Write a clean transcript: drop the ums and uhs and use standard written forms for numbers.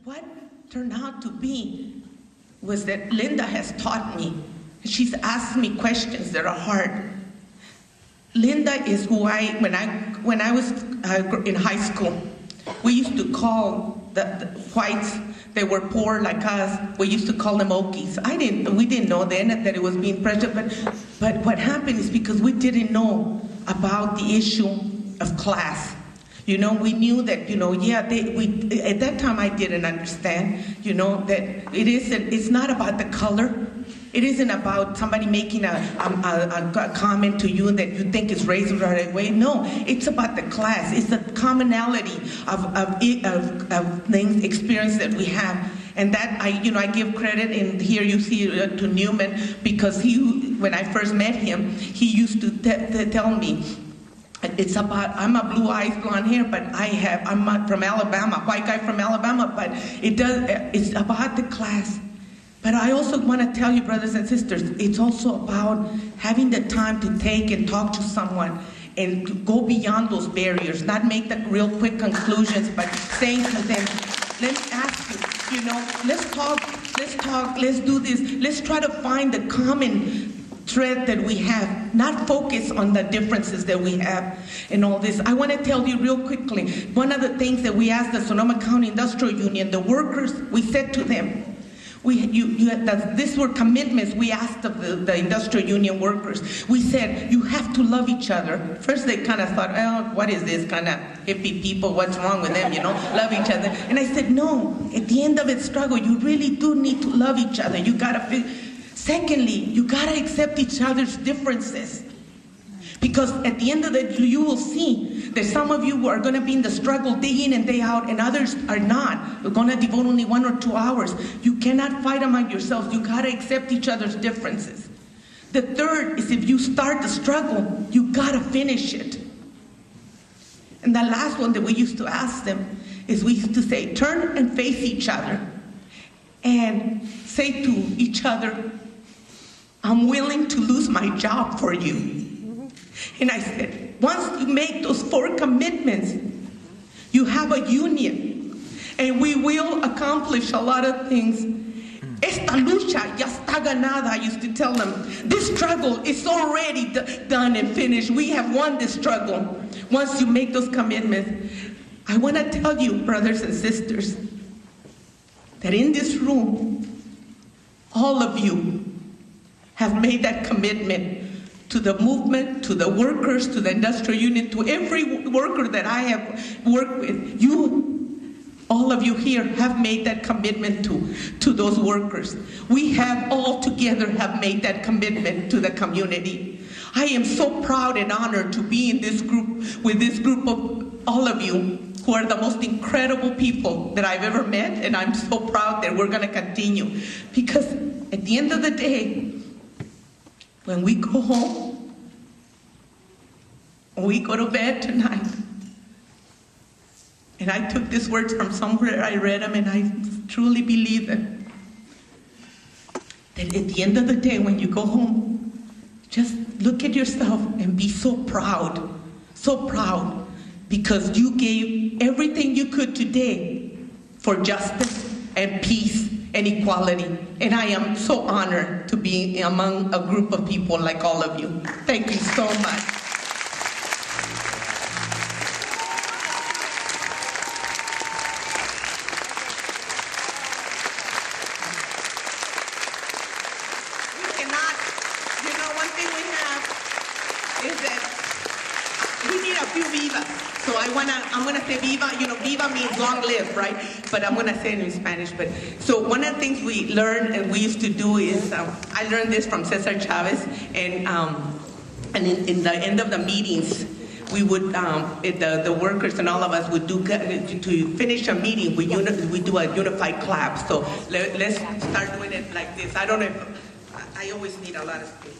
what turned out to be was that Linda has taught me. She's asked me questions that are hard. Linda is who when I was in high school, we used to call the whites that were poor like us, we used to call them Okies. We didn't know then that it was being pressured, but what happened is because we didn't know about the issue of class. You know, we knew that, you know, at that time I didn't understand, you know, that it's not about the color. It isn't about somebody making a comment to you that you think is racist right away. No, it's about the class. It's the commonality of things, experience that we have. And that, I give credit, and here you see to Newman, because when I first met him, he used to tell me, it's about, I'm a blue eyes, blonde hair, but I'm from Alabama, white guy from Alabama, but it's about the class. But I also want to tell you, brothers and sisters, it's also about having the time to take and talk to someone and to go beyond those barriers, not make the real quick conclusions, but saying to them, let me ask you, let's talk, let's do this, let's try to find the common thread that we have, not focus on the differences that we have in all this. I want to tell you real quickly, one of the things that we asked the Sonoma County Industrial Union, the workers, we said to them, these were commitments we asked of the industrial union workers. We said, you have to love each other. First they kind of thought, oh, what is this kind of hippie people, what's wrong with them, love each other. And I said, no, at the end of its struggle, you really do need to love each other. You gotta Secondly, you gotta accept each other's differences. Because at the end of it, you will see that some of you are going to be in the struggle day in and day out, and others are not. We're going to devote only 1 or 2 hours. You cannot fight among yourselves. You got to accept each other's differences. The third is, if you start the struggle, you got to finish it. And the last one that we used to ask them is, we used to say, turn and face each other and say to each other, I'm willing to lose my job for you. And I said, once you make those 4 commitments, you have a union, and we will accomplish a lot of things. Esta lucha ya está ganada, I used to tell them. This struggle is already done and finished. We have won this struggle once you make those commitments. I want to tell you, brothers and sisters, that in this room, all of you have made that commitment to the movement, to the workers, to the industrial union, to every worker that I have worked with. All of you here have made that commitment to those workers. We have all together have made that commitment to the community. I am so proud and honored to be in this group, with this group of all of you who are the most incredible people that I've ever met, and I'm so proud that we're going to continue. Because at the end of the day, when we go home, when we go to bed tonight, and I took these words from somewhere, I read them, and I truly believe them, that at the end of the day, when you go home, just look at yourself and be so proud, because you gave everything you could today for justice and peace and equality. And I am so honored to be among a group of people like all of you. Thank you so much. We cannot, one thing we have is that we need a few vivas. So I'm gonna say viva, viva means long live, right? But I'm gonna say it in Spanish. So one of the things we learned and we used to do is, I learned this from Cesar Chavez, and in the end of the meetings, we would, the workers and all of us would do, to finish a meeting, we do a unified clap. So let's start doing it like this. I don't know if, I always need a lot of space.